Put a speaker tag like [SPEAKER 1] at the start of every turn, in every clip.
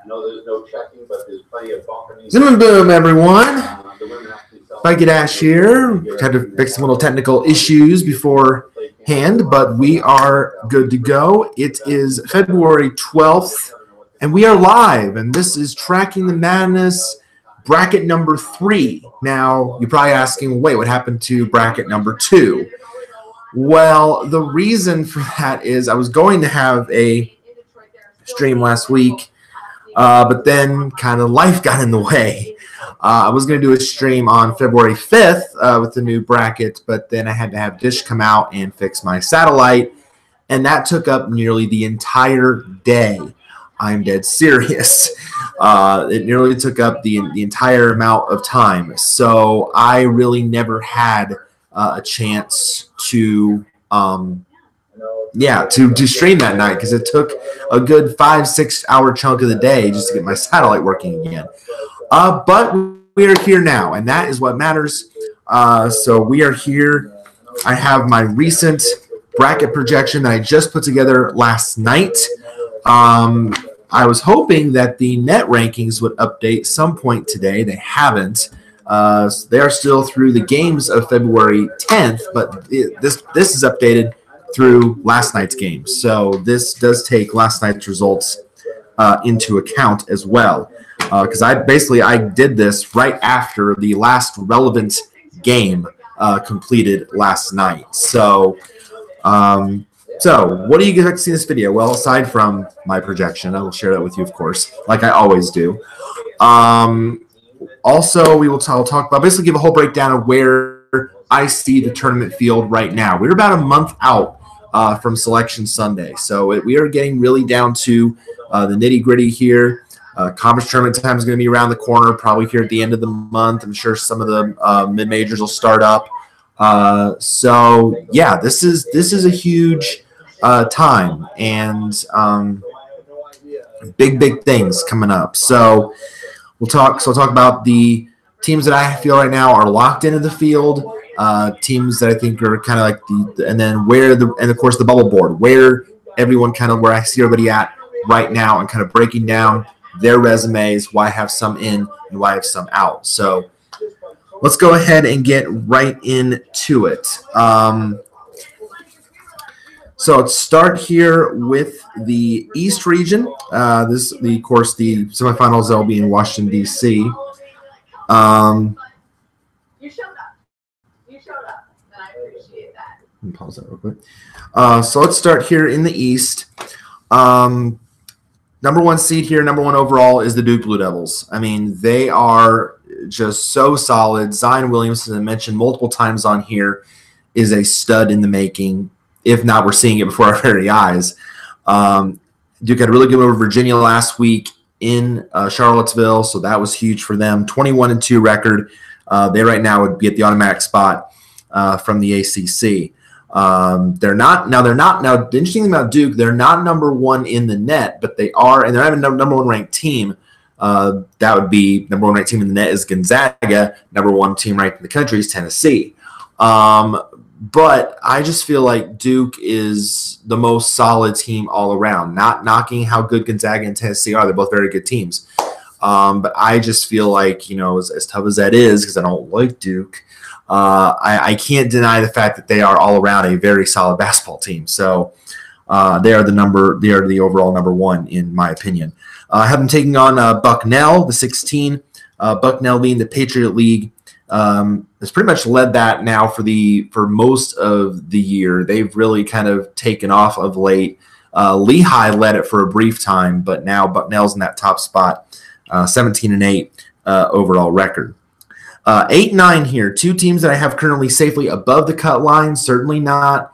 [SPEAKER 1] know there's no checking, but there's plenty of bumping.
[SPEAKER 2] Zoom and boom, everyone. Spikey Dash here. Had to fix some little technical issues beforehand, but we are good to go. It is February 12th, and we are live, and this is Tracking the Madness bracket number 3. Now, you're probably asking, wait, what happened to bracket number 2? Well, the reason for that is I was going to have a stream last week, but then kind of life got in the way. I was going to do a stream on February 5th with the new bracket, but then I had to have Dish come out and fix my satellite, and that took up nearly the entire day. I'm dead serious. It nearly took up the entire amount of time, so I really never had a chance to stream that night because it took a good 5-6 hour chunk of the day just to get my satellite working again. But we are here now, and that is what matters. So we are here. I have my recent bracket projection that I just put together last night. I was hoping that the net rankings would update some point today. They haven't. They are still through the games of February 10th, but this is updated through last night's games. So this does take last night's results into account as well. Because I did this right after the last relevant game completed last night. So what do you expect to see in this video? Well, aside from my projection, I will share that with you, of course, like I always do. Also, I'll talk about, basically give a whole breakdown of where I see the tournament field right now. We're about a month out from Selection Sunday, so we are getting really down to the nitty-gritty here. Conference tournament time is going to be around the corner, probably here at the end of the month. I'm sure some of the mid-majors will start up. So yeah, this is a huge time, and big things coming up. So I'll talk about the teams that I feel right now are locked into the field. Teams that I think are kind of like and then and of course the bubble board, where I see everybody at right now, and kind of breaking down their resumes, why I have some in and why I have some out. So let's go ahead and get right into it. So let's start here with the East region. Of course, the semifinals will be in Washington, D.C.
[SPEAKER 3] You showed up. And I appreciate that.
[SPEAKER 2] Let me pause that real quick. So let's start here in the East. Number 1 seed here, number 1 overall, is the Duke Blue Devils. I mean, they are just so solid. Zion Williamson, I mentioned multiple times on here, is a stud in the making. If not, we're seeing it before our very eyes. Duke had a really good win over Virginia last week in Charlottesville, so that was huge for them. 21-2 record. They right now would be at the automatic spot from the ACC. They're not. The interesting thing about Duke, they're not number 1 in the net, but they are, and they're not even number 1 ranked team. That would be number 1 ranked team in the net is Gonzaga. Number 1 team ranked in the country is Tennessee. But I just feel like Duke is the most solid team all around. Not knocking how good Gonzaga and Tennessee are; they're both very good teams. But I just feel like, as tough as that is, because I don't like Duke. I can't deny the fact that they are all around a very solid basketball team. So they are the overall number 1 in my opinion. I have them taking on Bucknell, the 16. Bucknell being the Patriot League has pretty much led that now for most of the year. They've really kind of taken off of late. Lehigh led it for a brief time, but now Bucknell's in that top spot, 17-8 overall record. 8-9 here, 2 teams that I have currently safely above the cut line, certainly not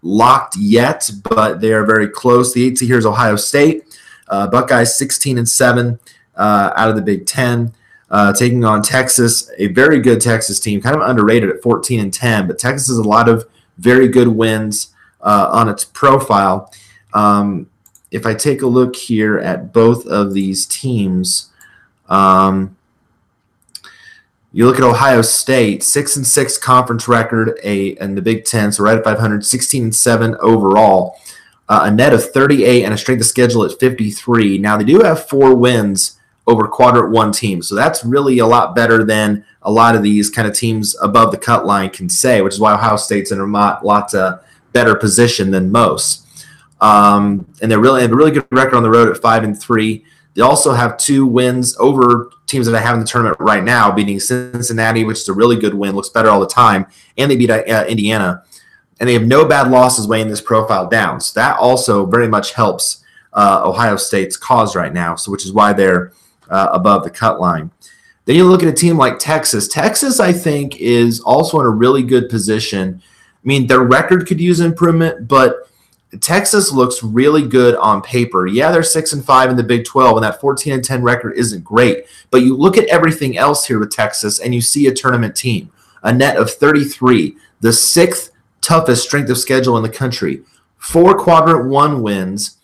[SPEAKER 2] locked yet, but they are very close. The 8 seed here is Ohio State. Buckeyes 16-7 out of the Big Ten, taking on Texas, a very good Texas team, kind of underrated at 14-10, but Texas has a lot of very good wins on its profile. If I take a look here at both of these teams, you look at Ohio State, 6-6 conference record, in the Big Ten, so right at 500, 16-7 overall. a net of 38, and a strength of schedule at 53. Now, they do have 4 wins over Quadrant 1 teams, so that's really a lot better than a lot of these kind of teams above the cut line can say, which is why Ohio State's in a lot better position than most. And they have a really good record on the road at 5-3. They also have 2 wins over teams that I have in the tournament right now, beating Cincinnati, which is a really good win, looks better all the time, and they beat Indiana. And they have no bad losses weighing this profile down. So that also very much helps Ohio State's cause right now, so which is why they're above the cut line. Then you look at a team like Texas. Texas, I think, is also in a really good position. I mean, their record could use improvement, but Texas looks really good on paper. Yeah, they're 6-5 in the Big 12, and that 14-10 record isn't great. But you look at everything else here with Texas, and you see a tournament team, a net of 33, the 6th toughest strength of schedule in the country, 4 Quadrant 1 wins,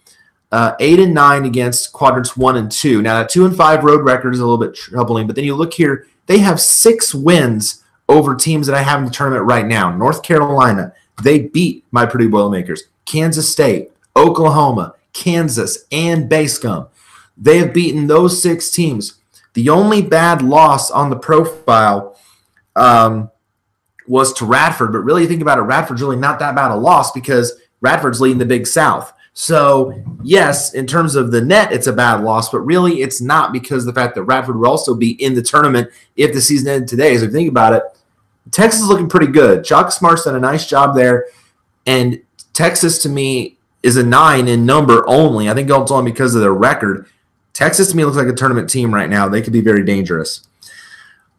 [SPEAKER 2] 8-9 against Quadrants 1 and 2. Now, that 2-5 road record is a little bit troubling, but then you look here, they have 6 wins over teams that I have in the tournament right now. North Carolina, they beat my Purdue Boilermakers. Kansas State, Oklahoma, Kansas, and Basecom. They have beaten those 6 teams. The only bad loss on the profile was to Radford, but really think about it, Radford's really not that bad a loss because Radford's leading the Big South. So, yes, in terms of the net, it's a bad loss, but really it's not because of the fact that Radford would also be in the tournament if the season ended today. So if you think about it, Texas is looking pretty good. Chuck Smart's done a nice job there, and Texas, to me, is a 9 in number only. I think it's only because of their record. Texas, to me, looks like a tournament team right now. They could be very dangerous.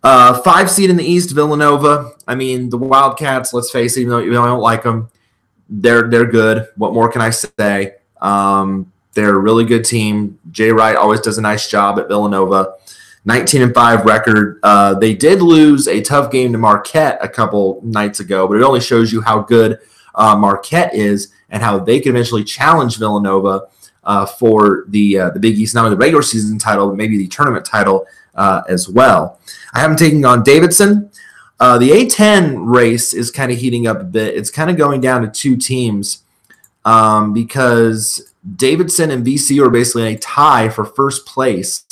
[SPEAKER 2] 5 seed in the East, Villanova. I mean, the Wildcats, let's face it, even though I don't like them, they're good. What more can I say? They're a really good team. Jay Wright always does a nice job at Villanova. 19-5 record. They did lose a tough game to Marquette a couple nights ago, but it only shows you how good Marquette is and how they could eventually challenge Villanova for the Big East, not only the regular season title, but maybe the tournament title as well. I have them taking on Davidson. The A10 race is kind of heating up a bit. It's kind of going down to 2 teams because Davidson and VCU are basically in a tie for first place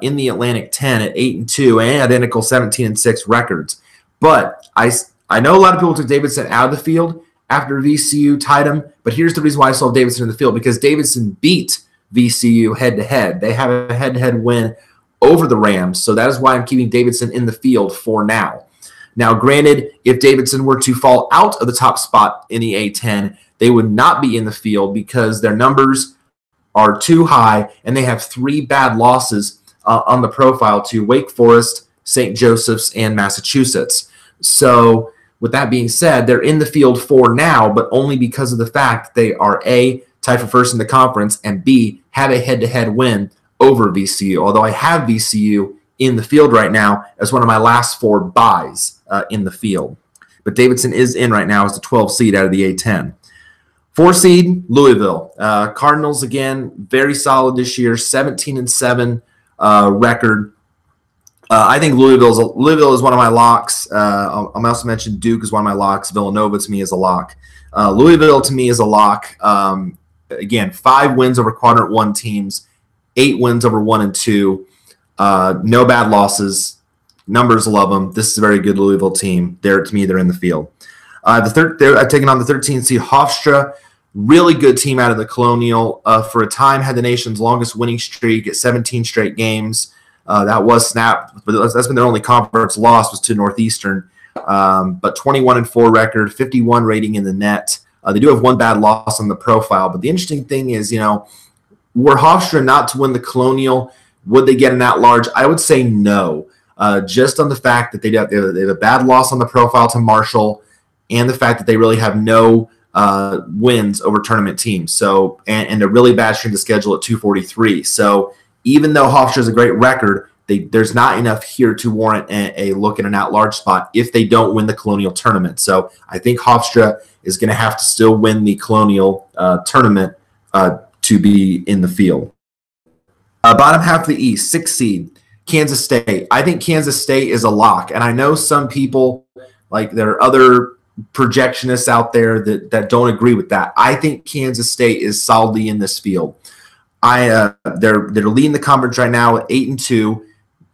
[SPEAKER 2] in the Atlantic 10 at 8-2 and identical 17-6 records. But I know a lot of people took Davidson out of the field after VCU tied them, but here's the reason why I saw Davidson in the field, because Davidson beat VCU head-to-head. They have a head-to-head win over the Rams, so that is why I'm keeping Davidson in the field for now. Now, granted, if Davidson were to fall out of the top spot in the A10, they would not be in the field because their numbers are too high, and they have 3 bad losses on the profile to Wake Forest, St. Joseph's, and Massachusetts. So, with that being said, they're in the field for now, but only because of the fact they are A, tied for first in the conference, and B, have a head-to-head win over VCU. Although I have VCU in the field right now as one of my last 4 buys in the field. But Davidson is in right now as the 12 seed out of the A10. 4 seed, Louisville. Cardinals, again, very solid this year, 17-7 record. I think Louisville is one of my locks. I'll also mention Duke is one of my locks. Villanova to me is a lock. Louisville to me is a lock. Again, 5 wins over Quadrant 1 teams, 8 wins over 1 and 2. No bad losses. Numbers love them. This is a very good Louisville team. To me, they're in the field. I've taken on the 13th seed Hofstra. Really good team out of the Colonial. For a time, had the nation's longest winning streak at 17 straight games. That was snapped, but that's been their only conference loss was to Northeastern. But 21-4 record, 51 rating in the net. They do have 1 bad loss on the profile. But the interesting thing is, were Hofstra not to win the Colonial, would they get an at-large? I would say no. Just on the fact that they have a bad loss on the profile to Marshall, and the fact that they really have no wins over tournament teams. So and a really bad strength of schedule at 243. So even though Hofstra has a great record, there's not enough here to warrant a look at an at-large spot if they don't win the Colonial tournament. So I think Hofstra is going to have to still win the Colonial tournament to be in the field. Bottom half of the East, 6th seed, Kansas State. I think Kansas State is a lock, and I know some people, like there are other projectionists out there that don't agree with that. I think Kansas State is solidly in this field. They're leading the conference right now at 8-2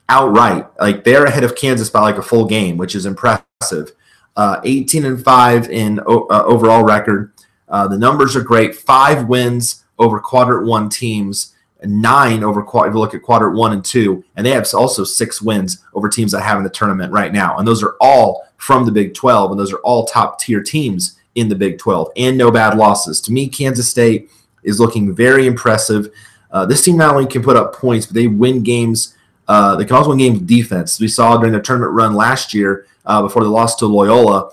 [SPEAKER 2] outright. Like they're ahead of Kansas by like a full game, which is impressive. 18-5 in overall record. The numbers are great. 5 wins over quadrant 1 teams, 9 over if you look at quadrant 1 and 2, and they have also 6 wins over teams that have in the tournament right now. And those are all from the Big 12, and those are all top tier teams in the Big 12, and no bad losses. To me, Kansas State is looking very impressive. This team not only can put up points, but they win games. They can also win games with defense. We saw during their tournament run last year before they lost to Loyola.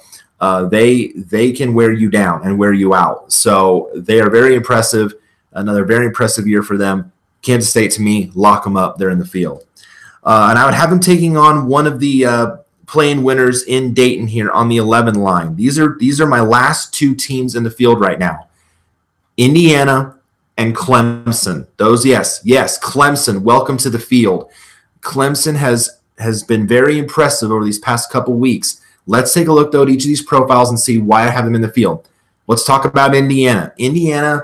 [SPEAKER 2] They can wear you down and wear you out. So they are very impressive. Another very impressive year for them. Kansas State, to me, lock them up. They're in the field. And I would have them taking on one of the play-in winners in Dayton here on the 11 line. These are my last 2 teams in the field right now. Indiana and Clemson. Those, yes, Clemson, welcome to the field. Clemson has been very impressive over these past couple weeks. Let's take a look, though, at each of these profiles and see why I have them in the field. Let's talk about Indiana. Indiana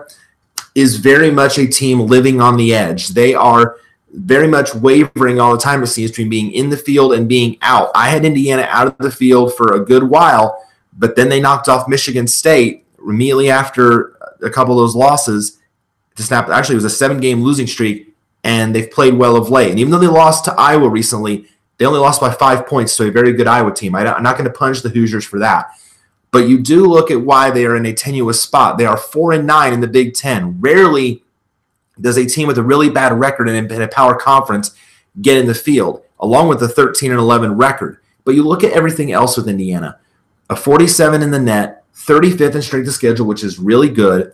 [SPEAKER 2] is very much a team living on the edge. They are very much wavering all the time, it seems, between being in the field and being out. I had Indiana out of the field for a good while, but then they knocked off Michigan State immediately after a couple of those losses to snap. Actually, it was a 7-game losing streak, and they've played well of late. And even though they lost to Iowa recently, they only lost by 5 points to a very good Iowa team. I'm not going to punish the Hoosiers for that. But you do look at why they are in a tenuous spot. They are 4-9 in the Big Ten. Rarely does a team with a really bad record in a power conference get in the field, along with the 13-11 record. But you look at everything else with Indiana. A 47 in the net, 35th in strength of schedule, which is really good.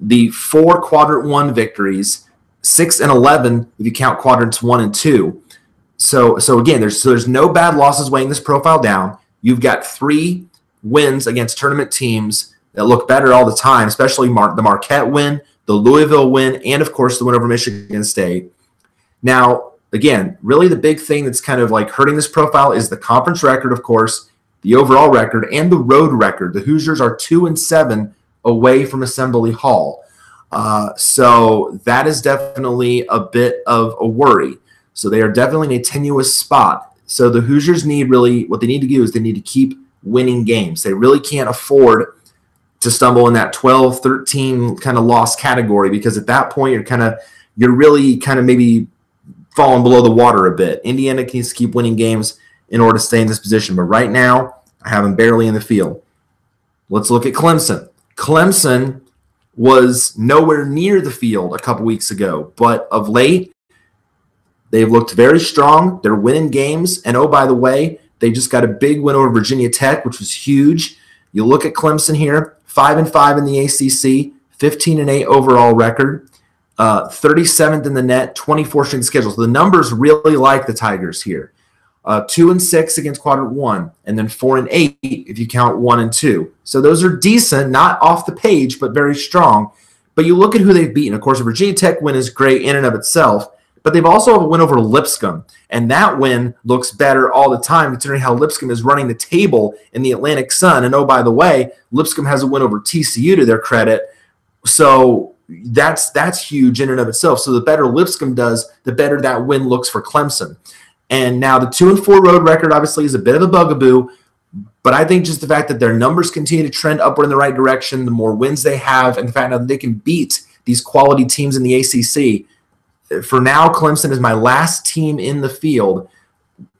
[SPEAKER 2] The 4 quadrant 1 victories, 6-11 if you count quadrants 1 and 2. So again, there's no bad losses weighing this profile down. You've got 3 wins against tournament teams that look better all the time, especially the Marquette win, the Louisville win, and, of course, the win over Michigan State. Now, again, really the big thing that's kind of like hurting this profile is the conference record, of course, the overall record, and the road record. The Hoosiers are 2-7 away from Assembly Hall. So that is definitely a bit of a worry. So they are definitely in a tenuous spot. So the Hoosiers what they need to do is they need to keep winning games. They really can't afford to stumble in that 12-13 kind of loss category, because at that point you're really kind of maybe falling below the water a bit. Indiana needs to keep winning games in order to stay in this position. But right now, I have them barely in the field. Let's look at Clemson. Clemson was nowhere near the field a couple weeks ago, but of late, they've looked very strong. They're winning games. And oh, by the way, they just got a big win over Virginia Tech, which was huge. You look at Clemson here, 5-5 in the ACC, 15-8 overall record, 37th in the net, 24 strength schedule. So the numbers really like the Tigers here. 2-6 against quadrant 1, and then 4-8 if you count 1 and 2. So those are decent, not off the page, but very strong. But you look at who they've beaten. Of course, the Virginia Tech win is great in and of itself, but they've also have a win over Lipscomb, and that win looks better all the time considering how Lipscomb is running the table in the Atlantic Sun. And oh, by the way, Lipscomb has a win over TCU to their credit. So that's huge in and of itself. So the better Lipscomb does, the better that win looks for Clemson. And now the 2-4 road record obviously is a bit of a bugaboo, but I think just the fact that their numbers continue to trend upward in the right direction, the more wins they have, and the fact that they can beat these quality teams in the ACC. For now, Clemson is my last team in the field,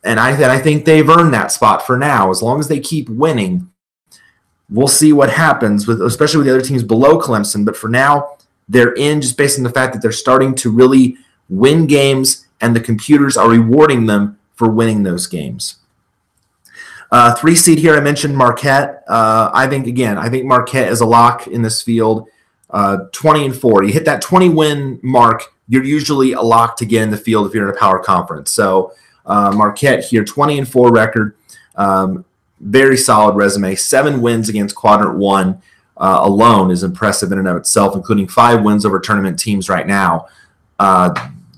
[SPEAKER 2] and I think they've earned that spot for now. As long as they keep winning, we'll see what happens, especially with the other teams below Clemson. But for now, they're in just based on the fact that they're starting to really win games, and the computers are rewarding them for winning those games. 3 seed here, I mentioned Marquette. I think Marquette is a lock in this field. 20-4. You hit that 20-win mark, you're usually a lock to get in the field if you're in a power conference. So Marquette here, 20-4 record. Very solid resume. 7 wins against quadrant 1 alone is impressive in and of itself, including 5 wins over tournament teams right now.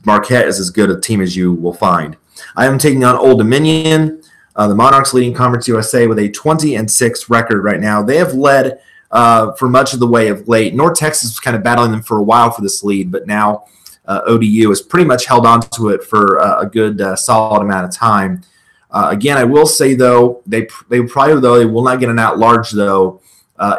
[SPEAKER 2] Marquette is as good a team as you will find. I am taking on Old Dominion. The Monarchs leading Conference USA with a 20-6 record right now. They have led for much of the way of late. North Texas was kind of battling them for a while for this lead, but now ODU has pretty much held on to it for a good solid amount of time. Again, I will say, though, they will not get an at-large, though,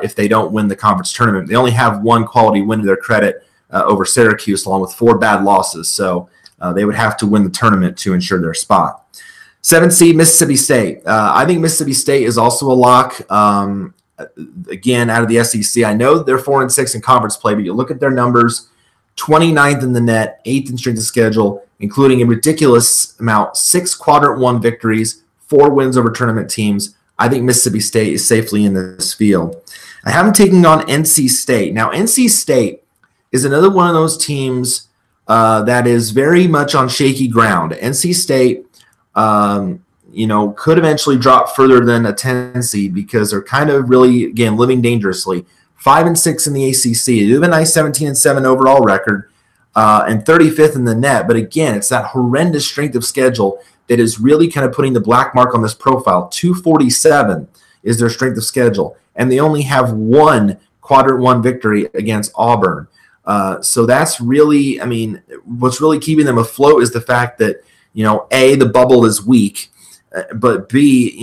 [SPEAKER 2] if they don't win the conference tournament. They only have one quality win to their credit over Syracuse, along with 4 bad losses. So they would have to win the tournament to ensure their spot. 7th seed, Mississippi State. I think Mississippi State is also a lock. Again, out of the SEC, I know they're 4-6 in conference play, but you look at their numbers, 29th in the net, 8th in strength of schedule, including a ridiculous amount, 6 quadrant 1 victories, 4 wins over tournament teams. I think Mississippi State is safely in this field. I have them taking on NC State. Now, NC State is another one of those teams that is very much on shaky ground. NC State, could eventually drop further than a 10 seed because they're kind of really, again, living dangerously. 5-6 in the ACC. They do have a nice 17-7 overall record and 35th in the net. But again, it's that horrendous strength of schedule that is really kind of putting the black mark on this profile. 247 is their strength of schedule, and they only have 1 quadrant 1 victory against Auburn. So that's really, what's really keeping them afloat is the fact that, A, the bubble is weak, but B,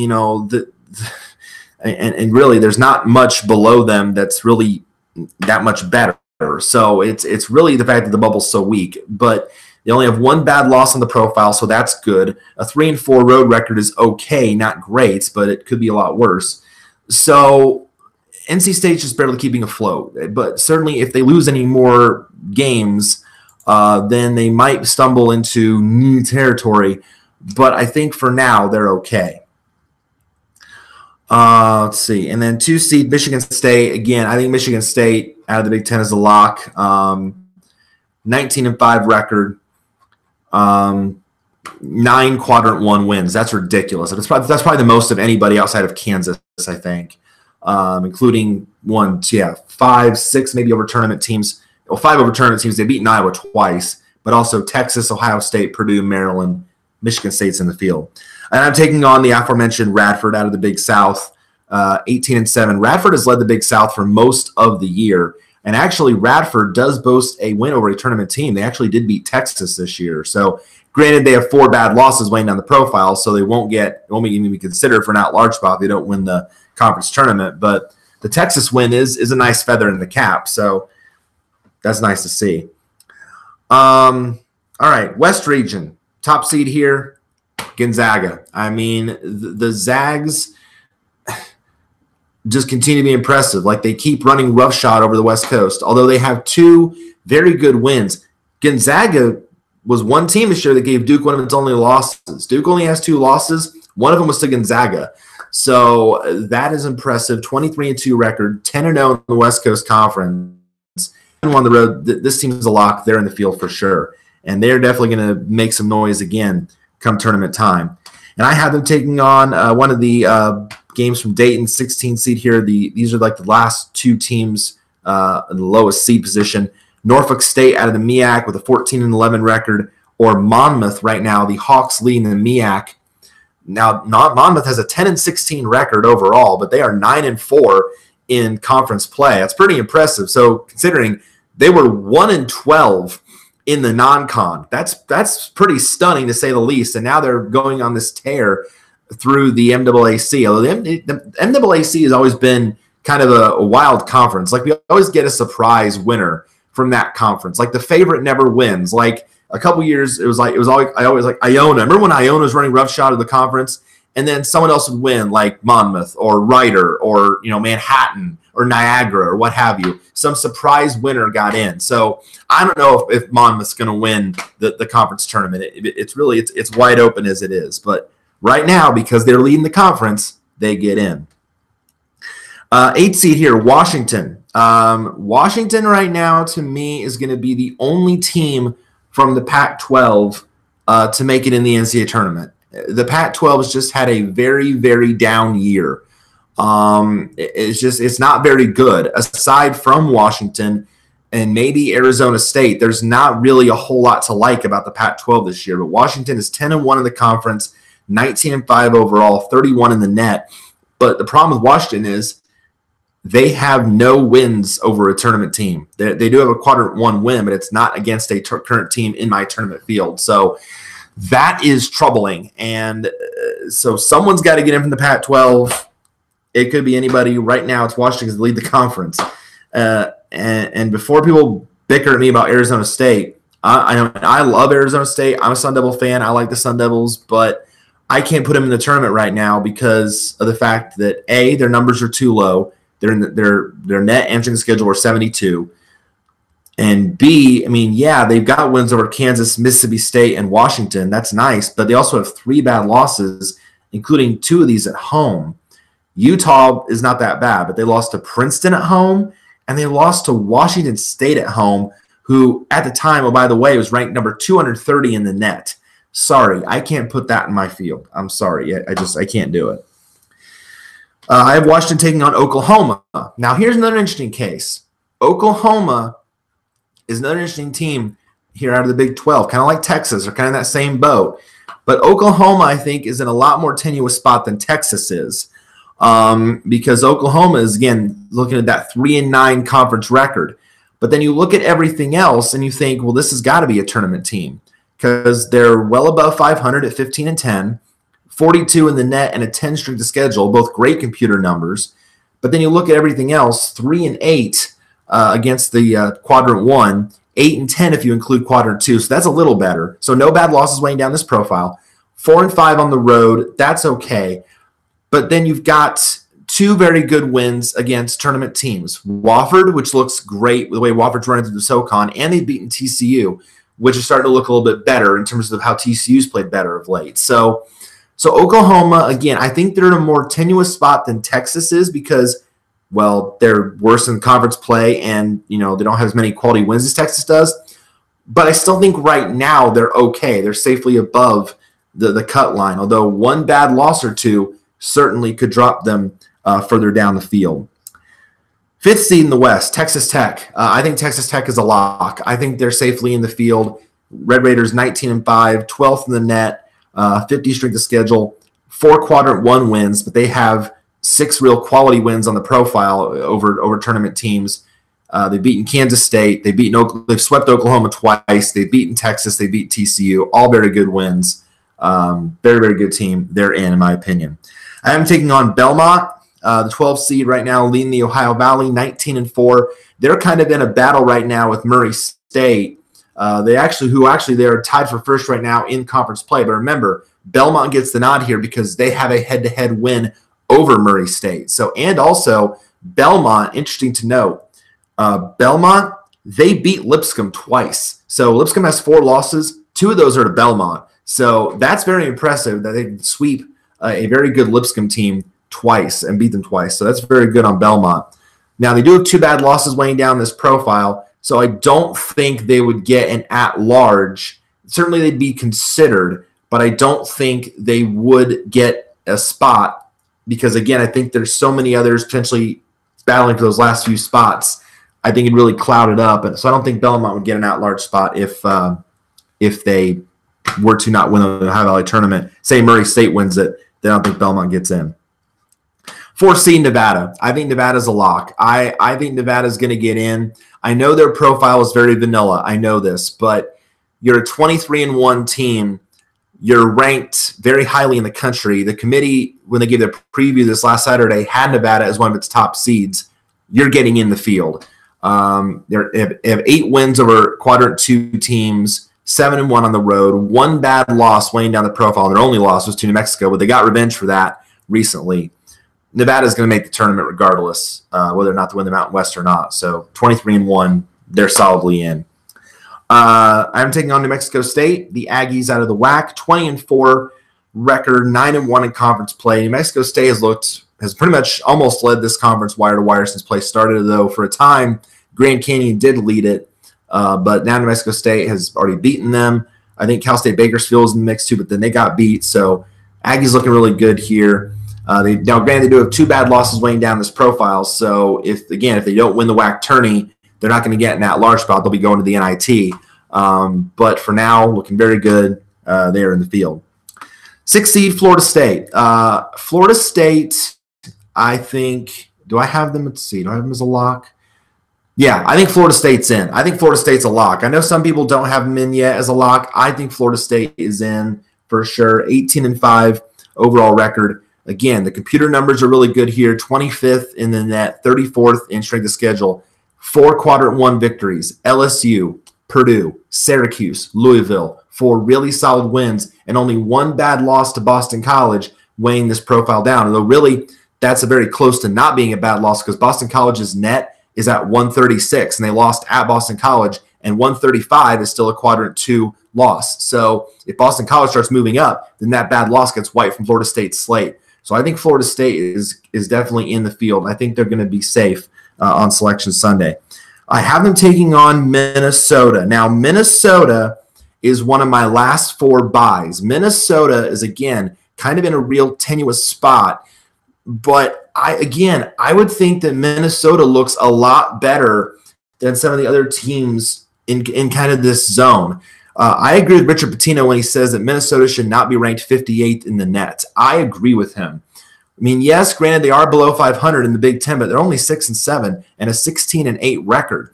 [SPEAKER 2] and really there's not much below them that's really that much better. So it's really the fact that the bubble's so weak, but they only have 1 bad loss on the profile, so that's good. A 3-4 road record is okay, not great, but it could be a lot worse. So NC State's just barely keeping afloat, but certainly if they lose any more games, then they might stumble into new territory. But I think for now they're okay. Let's see. And then 2 seed Michigan State. Again, I think Michigan State out of the Big Ten is a lock. 19-5 record. 9 quadrant 1 wins. That's ridiculous. That's probably the most of anybody outside of Kansas, I think, including 5, 6 maybe over tournament teams. Well, 5 over tournament teams. They've beaten Iowa twice, but also Texas, Ohio State, Purdue, Maryland, Michigan State's in the field. And I'm taking on the aforementioned Radford out of the Big South, 18-7. Radford has led the Big South for most of the year. And actually, Radford does boast a win over a tournament team. They actually did beat Texas this year. So, granted, they have 4 bad losses weighing down the profile, so they won't even be considered for an at-large spot if they don't win the conference tournament. But the Texas win is a nice feather in the cap, so that's nice to see. All right, West Region, top seed here, Gonzaga. The Zags just continue to be impressive. Like, they keep running roughshod over the West Coast, although they have 2 very good wins. Gonzaga was one team this year that gave Duke one of its only losses. Duke only has 2 losses. One of them was to Gonzaga. So that is impressive. 23-2 record, 10-0 in the West Coast Conference. On the road, this team is a lock. They're in the field for sure. And they're definitely going to make some noise again come tournament time. And I have them taking on one of the games from Dayton, 16 seed here. These are like the last 2 teams in the lowest seed position. Norfolk State out of the MEAC with a 14-11 record, or Monmouth right now, the Hawks leading the MEAC. Now, Monmouth has a 10-16 record overall, but they are 9-4 in conference play. That's pretty impressive. So considering they were 1-12 in the non-con, that's pretty stunning to say the least. And now they're going on this tear through the MAAC. Although the MAAC has always been kind of a wild conference. Like, we always get a surprise winner from that conference. Like, the favorite never wins. Like, a couple years, I always like Iona. Remember when Iona was running roughshod of the conference, and then someone else would win, like Monmouth or Rider or Manhattan or Niagara or what have you. Some surprise winner got in. So I don't know if Monmouth's going to win the conference tournament. It's wide open as it is. But right now, because they're leading the conference, they get in. 8 seed here, Washington. Washington right now, to me, is going to be the only team from the Pac-12 to make it in the NCAA tournament. The Pac-12 has just had a very, very down year. It's not very good. Aside from Washington and maybe Arizona State, there's not really a whole lot to like about the Pac-12 this year. But Washington is 10-1 in the conference. 19-5 overall, 31 in the net. But the problem with Washington is they have no wins over a tournament team. They do have a quadrant 1 win, but it's not against a current team in my tournament field. So that is troubling. And so someone's got to get in from the Pac-12. It could be anybody. Right now, it's Washington to lead the conference. And before people bicker at me about Arizona State, I love Arizona State. I'm a Sun Devil fan. I like the Sun Devils, but I can't put them in the tournament right now because of the fact that A, their numbers are too low. Their net entering the schedule are 72. And B, I mean, yeah, they've got wins over Kansas, Mississippi State, and Washington. That's nice, but they also have 3 bad losses, including 2 of these at home. Utah is not that bad, but they lost to Princeton at home, and they lost to Washington State at home, who at the time, oh, by the way, was ranked number 230 in the net. Sorry, I can't put that in my field. I'm sorry. I can't do it. I have Washington taking on Oklahoma. Now, here's another interesting case. Oklahoma is another interesting team here out of the Big 12, kind of like Texas. They're kind of in that same boat. But Oklahoma, I think, is in a lot more tenuous spot than Texas is because Oklahoma is, again, looking at that 3-9 conference record. But then you look at everything else and you think, well, this has got to be a tournament team because they're well above 500 at 15-10. 42 in the net and a 10 strength of schedule, both great computer numbers. But then you look at everything else, 3-8 against the quadrant 1, 8-10 if you include quadrant 2. So that's a little better. So no bad losses weighing down this profile. 4-5 on the road, that's okay. But then you've got 2 very good wins against tournament teams. Wofford, which looks great with the way Wofford's running through the SoCon, and they've beaten TCU, which is starting to look a little bit better in terms of how TCU's played better of late. So Oklahoma, again, I think they're in a more tenuous spot than Texas is because, well, they're worse in conference play and, they don't have as many quality wins as Texas does. But I still think right now they're okay. They're safely above the cut line, although 1 bad loss or 2 certainly could drop them further down the field. 5th seed in the West, Texas Tech. I think Texas Tech is a lock. I think they're safely in the field. Red Raiders 19-5, 12th in the net. 50 strength of schedule, 4 quadrant 1 wins, but they have 6 real quality wins on the profile over tournament teams. They've beaten Kansas State. They've swept Oklahoma twice. They've beaten Texas. They beat TCU. All very good wins. Very, very good team. They're in my opinion. I am taking on Belmont, the 12th seed right now, leading the Ohio Valley, 19-4. They're kind of in a battle right now with Murray State. They're tied for first right now in conference play. But remember, Belmont gets the nod here because they have a head-to-head win over Murray State. And also Belmont, interesting to note, Belmont, they beat Lipscomb twice. So Lipscomb has 4 losses. 2 of those are to Belmont. So that's very impressive that they can sweep a very good Lipscomb team twice and beat them twice. So that's very good on Belmont. Now, they do have 2 bad losses weighing down this profile. So I don't think they would get an at-large. Certainly they'd be considered, but I don't think they would get a spot because, again, I think there's so many others potentially battling for those last few spots. I think it'd really cloud it up. And so I don't think Belmont would get an at-large spot if they were to not win the Ohio Valley tournament. Say Murray State wins it, then I don't think Belmont gets in. 4th seed Nevada. I think Nevada's a lock. I think Nevada's going to get in. I know their profile is very vanilla. I know this, but you're a 23-1 team. You're ranked very highly in the country. The committee, when they gave their preview this last Saturday, had Nevada as one of its top seeds. You're getting in the field. They have 8 wins over quadrant 2 teams, 7-1 on the road, 1 bad loss weighing down the profile. Their only loss was to New Mexico, but they got revenge for that recently. Nevada's going to make the tournament regardless, whether or not to win the Mountain West or not. So 23-1, they're solidly in. I'm taking on New Mexico State, the Aggies out of the WAC, 20-4 record, 9-1 in conference play. New Mexico State has pretty much almost led this conference wire to wire since play started, though for a time Grand Canyon did lead it, but now New Mexico State has already beaten them. I think Cal State Bakersfield is in the mix too, but then they got beat. So Aggies looking really good here. Now, granted, they do have 2 bad losses weighing down this profile. So if they don't win the WAC tourney, they're not going to get in that large spot. They'll be going to the NIT. But for now, looking very good. They are in the field. 6th seed, Florida State. Florida State, I think, do I have them? Let's see. Do I have them as a lock? Yeah, I think Florida State's in. I think Florida State's a lock. I know some people don't have them in yet as a lock. I think Florida State is in for sure. 18-5 overall record. Again, the computer numbers are really good here. 25th in the net, 34th in strength of schedule. 4 quadrant 1 victories. LSU, Purdue, Syracuse, Louisville. 4 really solid wins and only 1 bad loss to Boston College, weighing this profile down. Although really, that's a very close to not being a bad loss because Boston College's net is at 136, and they lost at Boston College, and 135 is still a quadrant 2 loss. So if Boston College starts moving up, then that bad loss gets wiped from Florida State's slate. So I think Florida State is definitely in the field. I think they're going to be safe on Selection Sunday. I have them taking on Minnesota. Now, Minnesota is one of my last 4 buys. Minnesota is, again, kind of in a real tenuous spot. But I would think that Minnesota looks a lot better than some of the other teams in kind of this zone. I agree with Richard Pitino when he says that Minnesota should not be ranked 58th in the net. I agree with him. I mean, yes, granted they are below 500 in the Big Ten, but they're only 6-7 and a 16-8 record.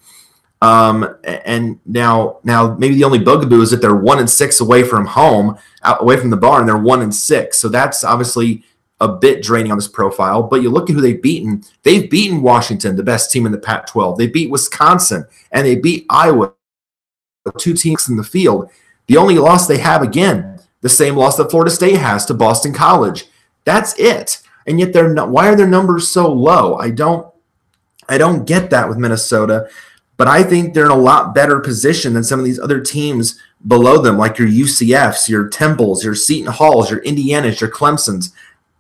[SPEAKER 2] And now maybe the only bugaboo is that they're 1-6 away from home, away from the barn. They're 1-6, so that's obviously a bit draining on this profile. But you look at who they've beaten. They've beaten Washington, the best team in the Pac-12. They beat Wisconsin, and they beat Iowa, 2 teams in the field. The only loss they have, again, the same loss that Florida State has to Boston College. That's it. And yet they're not. Why are their numbers so low? I don't get that with Minnesota. But I think they're in a lot better position than some of these other teams below them, like your UCFs, your Temples, your Seton Halls, your Indianas, your Clemsons.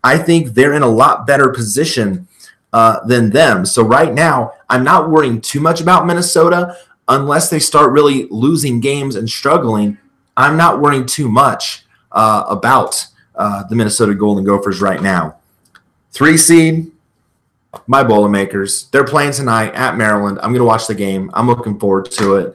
[SPEAKER 2] I think they're in a lot better position than them. So right now, I'm not worrying too much about Minnesota unless they start really losing games and struggling. I'm not worrying too much about the Minnesota Golden Gophers right now. 3 seed, my Boilermakers. They're playing tonight at Maryland. I'm going to watch the game. I'm looking forward to it.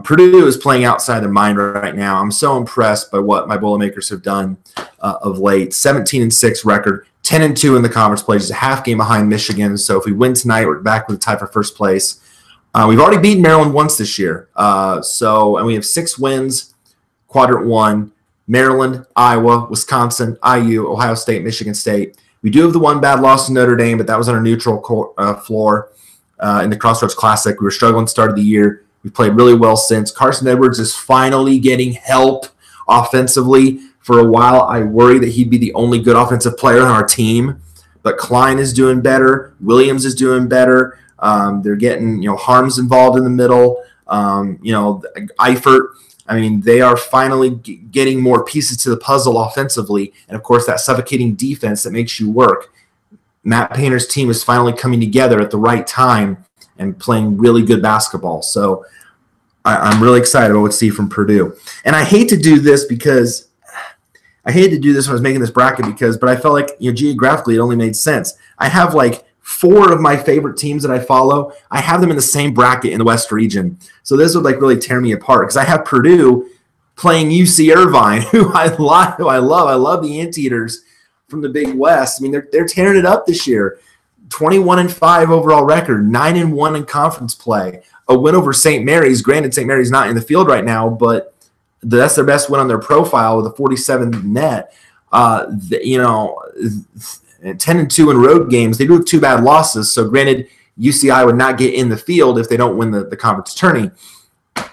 [SPEAKER 2] Purdue is playing outside their mind right now. I'm so impressed by what my Boilermakers have done of late. 17-6 record, 10-2 in the conference play, just a half game behind Michigan. So if we win tonight, we're back with a tie for first place. We've already beaten Maryland once this year. And we have 6 wins, quadrant 1, Maryland, Iowa, Wisconsin, IU, Ohio State, Michigan State. We do have the 1 bad loss to Notre Dame, but that was on a neutral floor in the Crossroads Classic. We were struggling at the start of the year. We played really well since. Carson Edwards is finally getting help offensively. For a while, I worried that he'd be the only good offensive player on our team. But Klein is doing better. Williams is doing better. They're getting Harms involved in the middle. Eifert. I mean, they are finally getting more pieces to the puzzle offensively. And, of course, that suffocating defense that makes you work. Matt Painter's team is finally coming together at the right time and playing really good basketball. So I'm really excited about what to see from Purdue. And I hate to do this because – I hated to do this when I was making this bracket but I felt like geographically it only made sense. I have like 4 of my favorite teams that I follow. I have them in the same bracket in the West region. So this would like really tear me apart because I have Purdue playing UC Irvine, who I love. I love the Anteaters from the Big West. I mean, they're tearing it up this year. 21-5 overall record, 9-1 in conference play. A win over St. Mary's. Granted, St. Mary's not in the field right now, but that's their best win on their profile with a 47 net. 10-2 in road games. They do have 2 bad losses. So granted, UCI would not get in the field if they don't win the conference tourney.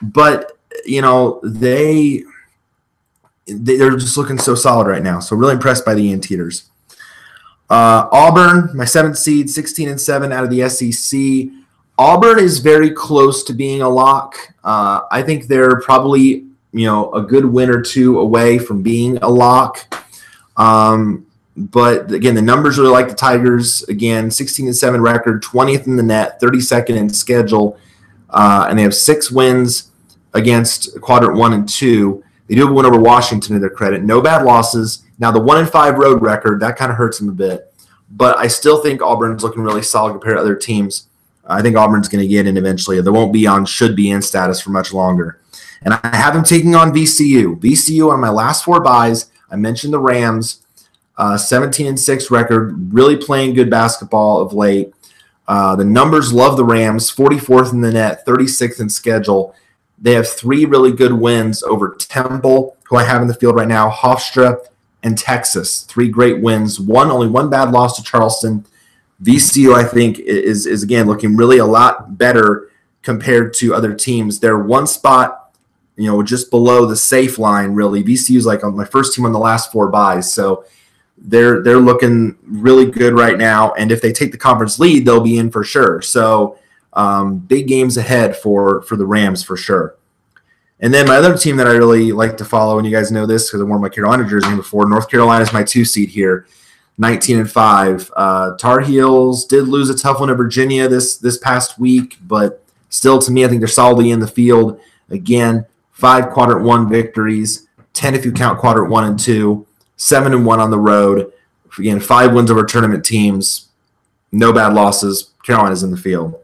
[SPEAKER 2] But they're just looking so solid right now. So really impressed by the Anteaters. Auburn, my 7th seed, 16-7 out of the SEC. Auburn is very close to being a lock. I think they're probably a good win or 2 away from being a lock. But again, the numbers really like the Tigers. Again, 16-7 record, 20th in the net, 32nd in schedule, and they have 6 wins against quadrant 1 and 2. They do have a win over Washington to their credit. No bad losses. Now the 1-5 road record, that kind of hurts them a bit, but I still think Auburn's looking really solid compared to other teams. I think Auburn's going to get in eventually. They won't be on should be in status for much longer. And I have them taking on VCU. VCU on my last 4 buys. I mentioned the Rams, 17-6 record, really playing good basketball of late. The numbers love the Rams, 44th in the net, 36th in schedule. They have 3 really good wins over Temple, who I have in the field right now, Hofstra, and Texas. 3 great wins. Only one bad loss to Charleston. VCU, I think, is again looking really a lot better compared to other teams. They're one spot, just below the safe line, really. VCU is like on my first team on the last 4 buys. So they're looking really good right now. And if they take the conference lead, they'll be in for sure. So big games ahead for the Rams for sure. And then my other team that I really like to follow, and you guys know this because I wore my Carolina jersey before, North Carolina is my 2 seed here, 19-5. Tar Heels did lose a tough one to Virginia this past week, but still, to me, I think they're solidly in the field. Again, 5 quadrant 1 victories, 10 if you count quadrant 1 and 2, 7-1 on the road. Again, 5 wins over tournament teams, no bad losses. Carolina's in the field.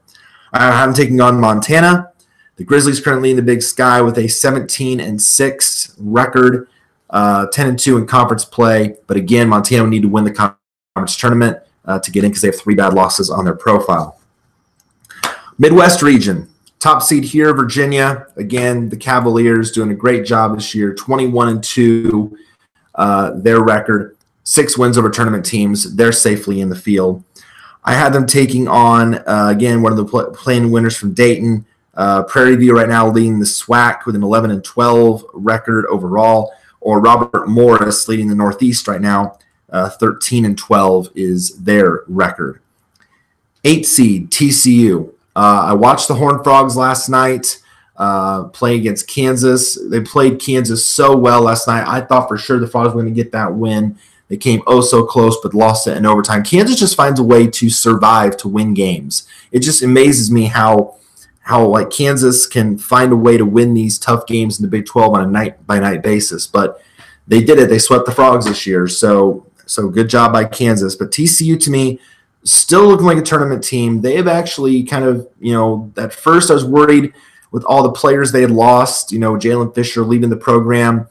[SPEAKER 2] I'm taking on Montana. The Grizzlies currently in the Big Sky with a 17-6 record, 10-2 in conference play. But again, Montana will need to win the conference tournament to get in because they have 3 bad losses on their profile. Midwest region, top seed here, Virginia. Again, the Cavaliers doing a great job this year, 21-2 their record, 6 wins over tournament teams. They're safely in the field. I had them taking on, again, one of the playing winners from Dayton, Prairie View right now leading the SWAC with an 11-12 record overall, or Robert Morris leading the Northeast right now, 13-12 is their record. 8 seed TCU. I watched the Horned Frogs last night play against Kansas. They played Kansas so well last night. I thought for sure the Frogs were going to get that win. They came oh so close, but lost it in overtime. Kansas just finds a way to survive to win games. It just amazes me how like Kansas can find a way to win these tough games in the Big 12 on a night-by-night basis. But they did it. They swept the Frogs this year. So good job by Kansas. But TCU, to me, still looking like a tournament team. They have actually kind of, at first I was worried with all the players they had lost, Jalen Fisher leaving the program.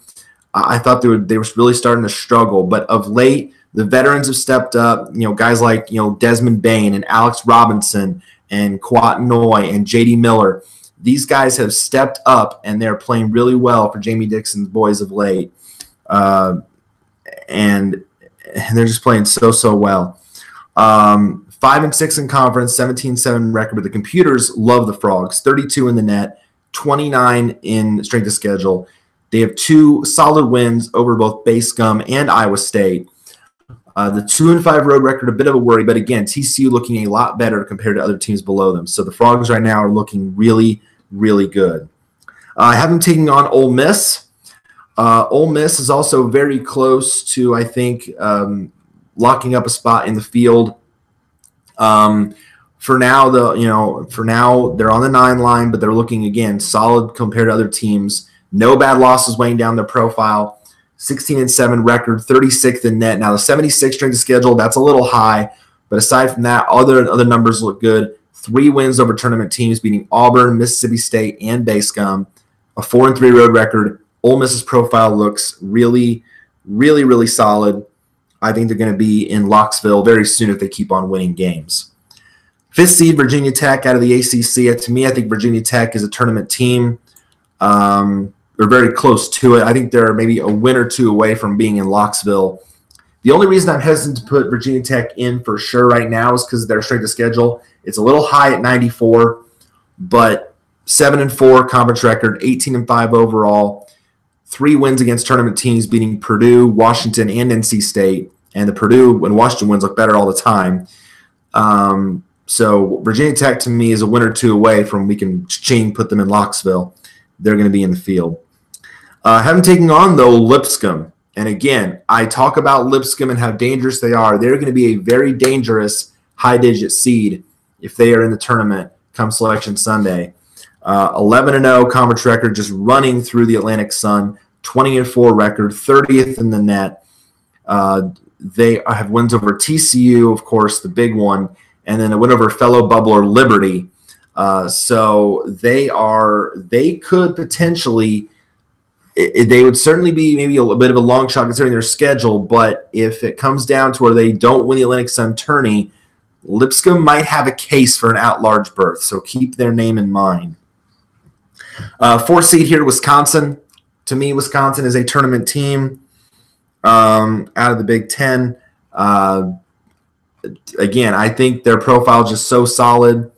[SPEAKER 2] I thought they were really starting to struggle. But of late, the veterans have stepped up, guys like, Desmond Bain and Alex Robinson and Kwat Noy and J.D. Miller. These guys have stepped up, and they're playing really well for Jamie Dixon's boys of late. And they're just playing so well. 5-6 in conference, 17-7 record, but the computers love the Frogs. 32 in the net, 29 in strength of schedule. They have 2 solid wins over both Basecom and Iowa State. The 2-5 road record, a bit of a worry, but again, TCU looking a lot better compared to other teams below them. So the Frogs right now are looking really, really good. I have them taking on Ole Miss. Ole Miss is also very close to, I think, locking up a spot in the field. For now, they're on the 9 line, but they're looking again solid compared to other teams. No bad losses weighing down their profile. 16-7 record, 36th in net. Now the 76 strength of schedule, that's a little high, but aside from that, other numbers look good. 3 wins over tournament teams, beating Auburn, Mississippi State, and Basecom. A 4-3 road record. Ole Miss's profile looks really, really, really solid. I think they're going to be in Locksville very soon if they keep on winning games. 5th seed, Virginia Tech out of the ACC. To me, I think Virginia Tech is a tournament team. They're very close to it. I think they're maybe a win or 2 away from being in Locksville. The only reason I'm hesitant to put Virginia Tech in for sure right now is because of their strength of schedule. It's a little high at 94, but 7-4 conference record, 18-5 overall. 3 wins against tournament teams, beating Purdue, Washington, and NC State. And the Purdue and Washington wins look better all the time. So Virginia Tech, to me, is a win or 2 away from we can put them in Locksville. They're going to be in the field. Have them taking on, though, Lipscomb. And again, I talk about Lipscomb and how dangerous they are. They're going to be a very dangerous high-digit seed if they are in the tournament come Selection Sunday. 11-0 conference record, just running through the Atlantic Sun. 20-4 record, 30th in the net. They have wins over TCU, of course, the big one, and then a win over fellow bubbler Liberty. So they could potentially they would certainly be maybe a little bit of a long shot considering their schedule. But if it comes down to where they don't win the Atlantic Sun tourney, Lipscomb might have a case for an at-large berth. So keep their name in mind. 4th seed here, Wisconsin. To me, Wisconsin is a tournament team out of the Big Ten. Again, I think their profile is just so solid.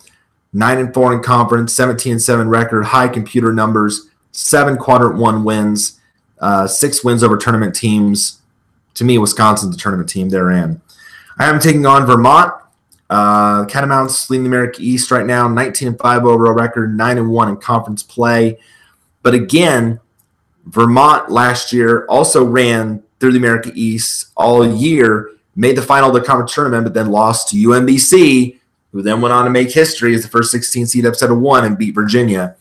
[SPEAKER 2] 9-4 in conference, 17-7 record, high computer numbers, 7 quadrant 1 wins, 6 wins over tournament teams. To me, Wisconsin's the tournament team they're in. I am taking on Vermont. Catamounts leading the America East right now, 19-5 overall record, 9-1 in conference play. But again, Vermont last year also ran through the America East all year, made the final of the conference tournament, but then lost to UMBC, who then went on to make history as the first 16 seed upset of 1 and beat Virginia.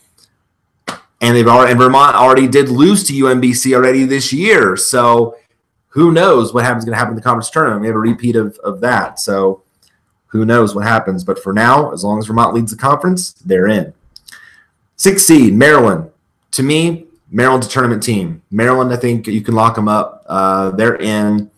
[SPEAKER 2] And Vermont already did lose to UMBC already this year. So who knows what happens going to happen in the conference tournament? We have a repeat of that. So who knows what happens. But for now, as long as Vermont leads the conference, they're in. 6th seed, Maryland. To me, Maryland's a tournament team. Maryland, I think you can lock them up. They're in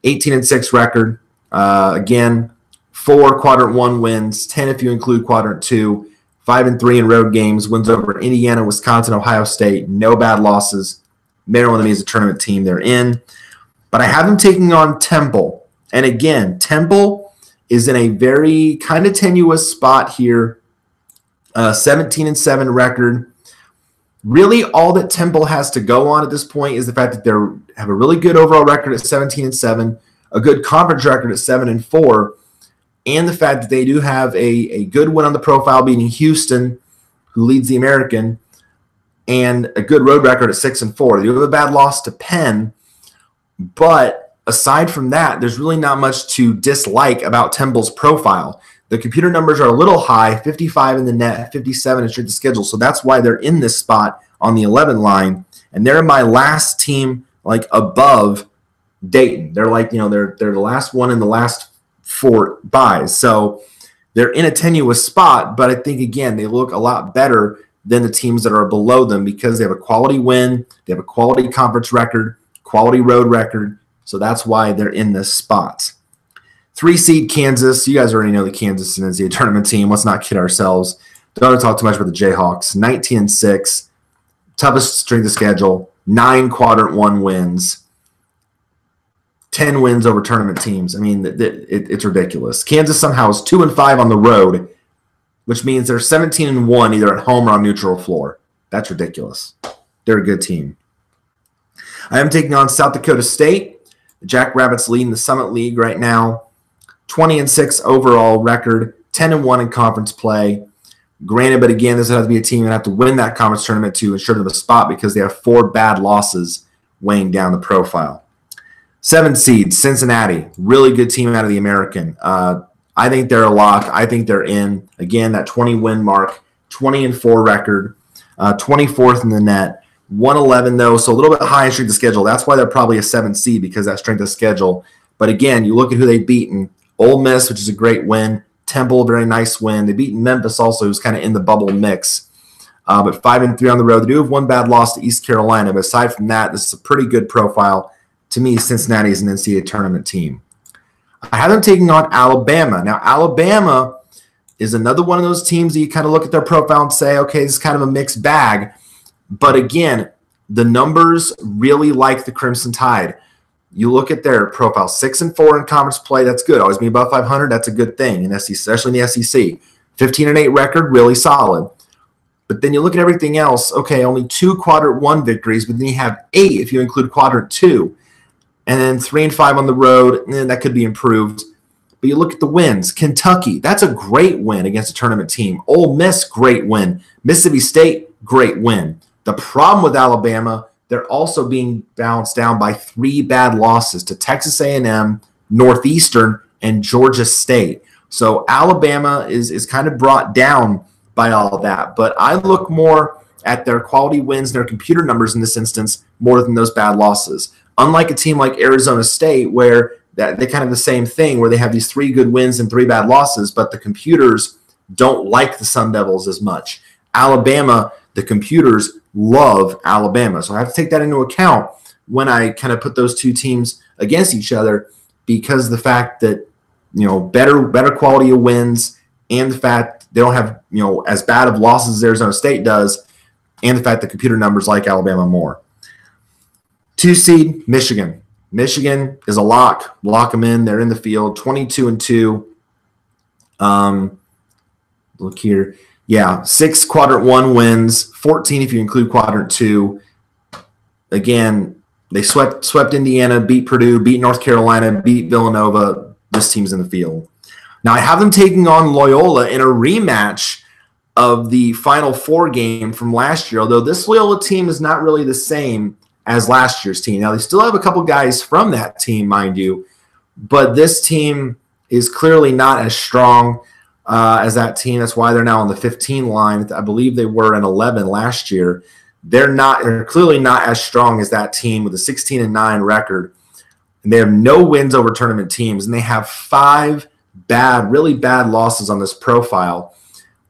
[SPEAKER 2] 18-6 record. Again, 4 quadrant 1 wins, 10 if you include quadrant 2, 5-3 in road games, wins over Indiana, Wisconsin, Ohio State, no bad losses. Maryland to me is a tournament team they're in. But I have them taking on Temple. And again, Temple is in a very kind of tenuous spot here. 17-7 record. Really, all that Temple has to go on at this point is the fact that they have a really good overall record at 17-7, a good conference record at 7-4, and the fact that they do have a good win on the profile, beating Houston, who leads the American, and a good road record at 6-4. They do have a bad loss to Penn, but aside from that, there's really not much to dislike about Temple's profile. The computer numbers are a little high, 55 in the net, 57 in strength of schedule. So that's why they're in this spot on the 11 line. And they're my last team, like above Dayton. They're like, they're the last one in the last 4 buys. So they're in a tenuous spot. But I think, again, they look a lot better than the teams that are below them because they have a quality win. They have a quality conference record, quality road record. So that's why they're in this spot. 3 seed Kansas. You guys already know the Kansas NCAA tournament team. Let's not kid ourselves. Don't want to talk too much about the Jayhawks. 19-6. Toughest strength of schedule. 9 quadrant 1 wins. 10 wins over tournament teams. I mean, it's ridiculous. Kansas somehow is 2-5 on the road, which means they're 17-1 either at home or on neutral floor. That's ridiculous. They're a good team. I am taking on South Dakota State. The Jackrabbits leading the Summit League right now. 20-6 overall record, 10-1 in conference play. Granted, but again, this has to be a team that have to win that conference tournament to ensure them a spot because they have 4 bad losses weighing down the profile. 7 seed, Cincinnati. Really good team out of the American. I think they're a lock. I think they're in. Again, that 20-win mark, 20-4 record, 24th in the net. 111 though, so a little bit high in strength of schedule. That's why they're probably a 7 seed because that strength of schedule. But again, you look at who they've beaten. Ole Miss, which is a great win. Temple, very nice win. They beat Memphis also, who's kind of in the bubble mix. But 5-3 on the road. They do have 1 bad loss to East Carolina. But aside from that, this is a pretty good profile. To me, Cincinnati is an NCAA tournament team. I have them taking on Alabama. Now, Alabama is another one of those teams that you kind of look at their profile and say, okay, this is kind of a mixed bag. But again, the numbers really like the Crimson Tide. You look at their profile, 6-4 in conference play. That's good. Always be above 500. That's a good thing, in SEC, especially in the SEC. 15-8 record, really solid. But then you look at everything else. Okay, only 2 quadrant 1 victories, but then you have 8 if you include quadrant 2, and then 3-5 on the road. And that could be improved. But you look at the wins. Kentucky, that's a great win against a tournament team. Ole Miss, great win. Mississippi State, great win. The problem with Alabama, they're also being balanced down by 3 bad losses to Texas A&M, Northeastern, and Georgia State. So Alabama is kind of brought down by all of that. But I look more at their quality wins and their computer numbers in this instance more than those bad losses. Unlike a team like Arizona State, where they kind of the same thing, where they have these 3 good wins and 3 bad losses, but the computers don't like the Sun Devils as much. Alabama, the computers love Alabama. So I have to take that into account when I kind of put those two teams against each other, because the fact that, better quality of wins, and the fact they don't have, as bad of losses as Arizona State does, and the fact that computer numbers like Alabama more. 2 seed, Michigan. Michigan is a lock. Lock them in. They're in the field, 22-2. Look here. Yeah, 6 quadrant 1 wins, 14 if you include quadrant 2. Again, they swept Indiana, beat Purdue, beat North Carolina, beat Villanova. This team's in the field. Now I have them taking on Loyola in a rematch of the Final Four game from last year, although this Loyola team is not really the same as last year's team. Now, they still have a couple guys from that team, mind you, but this team is clearly not as strong as that team. That's why they're now on the 15 line. I believe they were in 11 last year. They're clearly not as strong as that team with a 16-9 record. And they have no wins over tournament teams, and they have 5 really bad losses on this profile,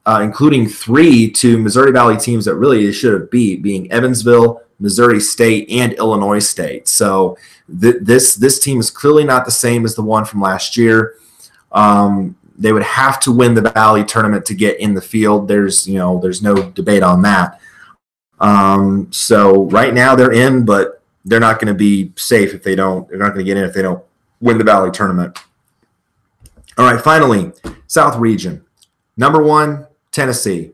[SPEAKER 2] including 3 to Missouri Valley teams that really they should have beat, being Evansville, Missouri State, and Illinois State. So this team is clearly not the same as the one from last year. They would have to win the Valley tournament to get in the field. There's no debate on that. So right now they're in, but they're not going to be safe if they don't. They're not going to get in if they don't win the Valley tournament. All right, finally, South Region. Number 1, Tennessee.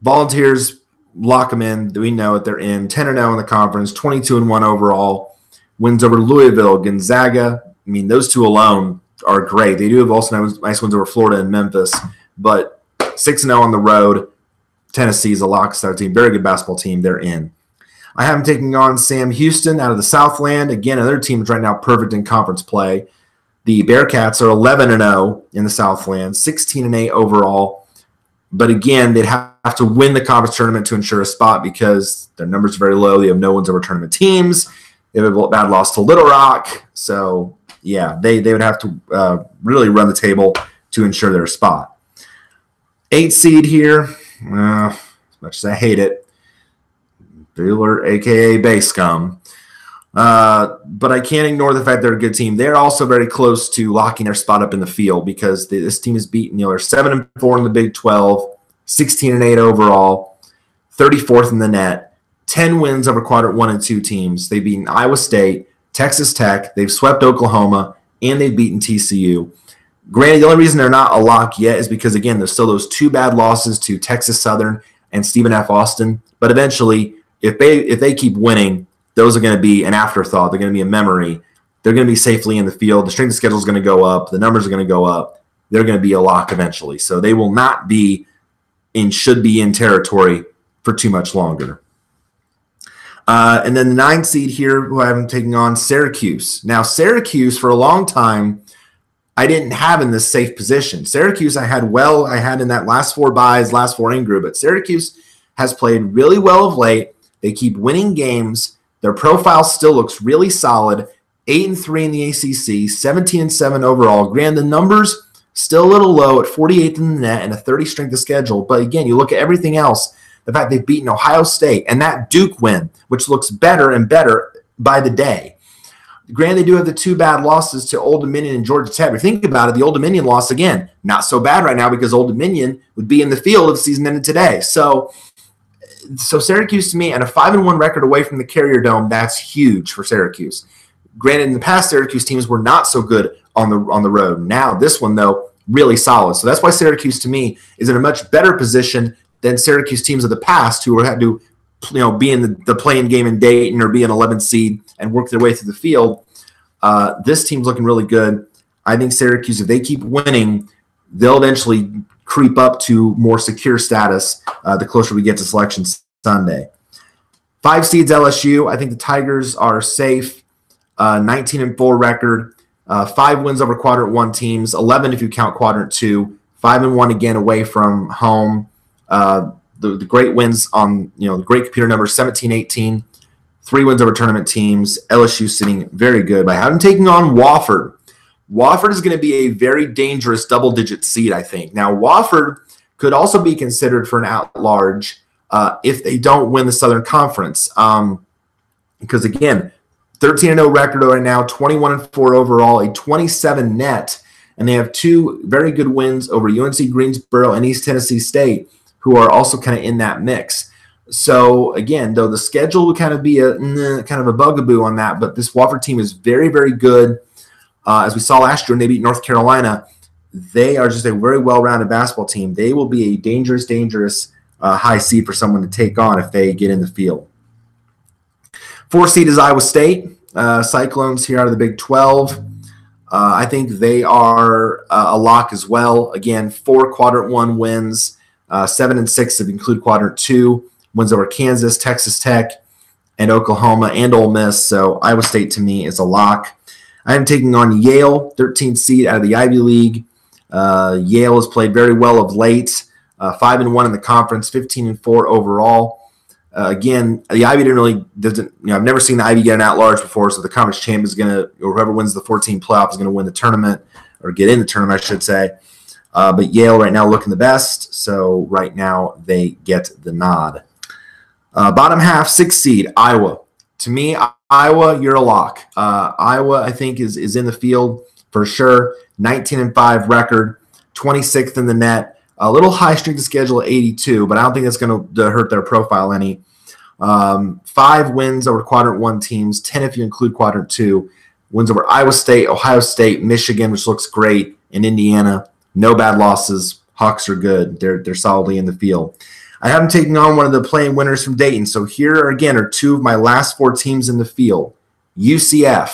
[SPEAKER 2] Volunteers, lock them in. We know it. They're in 10-0 in the conference, 22-1 overall. Wins over Louisville, Gonzaga. I mean, those two alone are great. They do have also nice wins over Florida and Memphis, but 6-0 on the road. Tennessee is a lock star team. Very good basketball team. They're in. I have them taking on Sam Houston out of the Southland. Again, another team is right now perfect in conference play. The Bearcats are 11-0 in the Southland, 16-8 overall. But again, they'd have to win the conference tournament to ensure a spot because their numbers are very low. They have no wins over tournament teams. They have a bad loss to Little Rock. So, yeah, they would have to really run the table to ensure their spot. 8 seed here, as much as I hate it, Baylor, a.k.a. Bay Scum. But I can't ignore the fact they're a good team. They're also very close to locking their spot up in the field because this team is beaten. They're 7-4 in the Big 12, 16-8 overall, 34th in the net, 10 wins over quadrant 1 and 2 teams. They've beaten Iowa State, Texas Tech, they've swept Oklahoma, and they've beaten TCU. Granted, the only reason they're not a lock yet is because, again, there's still those 2 bad losses to Texas Southern and Stephen F. Austin. But eventually, if they keep winning, those are going to be an afterthought. They're going to be a memory. They're going to be safely in the field. The strength of schedule is going to go up. The numbers are going to go up. They're going to be a lock eventually. So they will not be in should be in territory for too much longer. And then the 9 seed here, who I'm taking on, Syracuse. Now, Syracuse, for a long time, I didn't have in this safe position. Syracuse, I had in that last 4 buys, last 4 in group, but Syracuse has played really well of late. They keep winning games. Their profile still looks really solid. 8-3 in the ACC, 17-7 overall. Granted, the numbers still a little low at 48th in the net and a 30 strength of schedule. But again, you look at everything else, the fact they've beaten Ohio State and that Duke win, which looks better and better by the day. Granted, they do have the 2 bad losses to Old Dominion and Georgia Tech. If you think about it, the Old Dominion loss, again, not so bad right now because Old Dominion would be in the field if the season ended today. So Syracuse to me, and a 5-1 record away from the Carrier Dome, that's huge for Syracuse. Granted, in the past, Syracuse teams were not so good on the road. Now, this one, though, really solid. So that's why Syracuse, to me, is in a much better position than Syracuse teams of the past who had to be in the play-in game in Dayton or be an 11 seed and work their way through the field. This team's looking really good. I think Syracuse, if they keep winning, they'll eventually creep up to more secure status the closer we get to Selection Sunday. 5 seeds LSU. I think the Tigers are safe. 19-4 record. 5 wins over quadrant 1 teams. 11 if you count quadrant 2. 5-1 again away from home. The great wins on the great computer numbers, 17-18. 3 wins over tournament teams. LSU sitting very good. But I have them taking on Wofford. Wofford is going to be a very dangerous double-digit seed, I think. Now, Wofford could also be considered for an at-large if they don't win the Southern Conference. Because again, 13-0 record right now, 21-4 overall, a 27 net, and they have two very good wins over UNC Greensboro and East Tennessee State, who are also kind of in that mix. So again, though the schedule would kind of be a kind of a bugaboo on that, but this Wofford team is very, very good. As we saw last year when they beat North Carolina, they are just a very well-rounded basketball team. They will be a dangerous, dangerous high seed for someone to take on if they get in the field. 4 seed is Iowa State. Cyclones here out of the Big 12. I think they are a lock as well. Again, 4 quadrant 1 wins, 7-6 if you include quadrant 2. Wins over Kansas, Texas Tech, and Oklahoma and Ole Miss. So Iowa State to me is a lock. I am taking on Yale, 13th seed out of the Ivy League. Yale has played very well of late. 5-1 in the conference, 15-4 overall. Again, the Ivy doesn't. I've never seen the Ivy get an at-large before, so the conference champ is going to, or whoever wins the 14 playoff is going to win the tournament, or get in the tournament, I should say. But Yale right now looking the best, so right now they get the nod. Bottom half, 6th seed, Iowa. To me, Iowa, you're a lock. Iowa, I think, is in the field for sure. 19-5 record, 26th in the net. A little high strength of schedule at 82, but I don't think that's going to hurt their profile any. 5 wins over quadrant 1 teams, 10 if you include quadrant 2. Wins over Iowa State, Ohio State, Michigan, which looks great, and Indiana. No bad losses. Hawks are good. They're solidly in the field. I have them taking on one of the playing winners from Dayton. So here, again, are 2 of my last 4 teams in the field. UCF.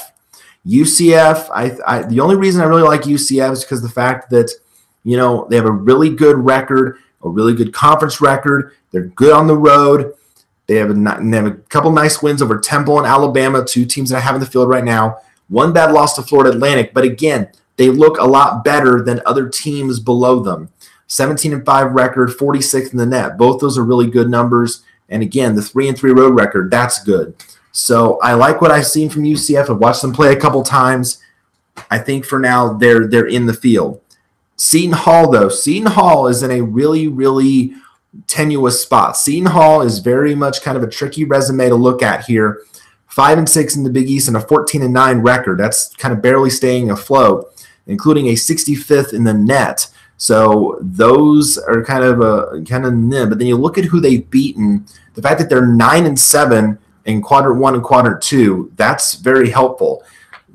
[SPEAKER 2] UCF, the only reason I really like UCF is because of the fact that, they have a really good record, a really good conference record. They're good on the road. They have a couple nice wins over Temple and Alabama, 2 teams that I have in the field right now. 1 bad loss to Florida Atlantic. But again, they look a lot better than other teams below them. 17-5 record, 46th in the net. Both those are really good numbers. And again, the 3-3 road record, that's good. So I like what I've seen from UCF. I've watched them play a couple times. I think for now they're in the field. Seton Hall, though. Seton Hall is in a really, really tenuous spot. Seton Hall is very much kind of a tricky resume to look at here. 5-6 in the Big East and a 14-9 record. That's kind of barely staying afloat, including a 65th in the net. So those are kind of nib. But then you look at who they've beaten. The fact that they're 9-7 in quadrant 1 and quadrant 2, that's very helpful.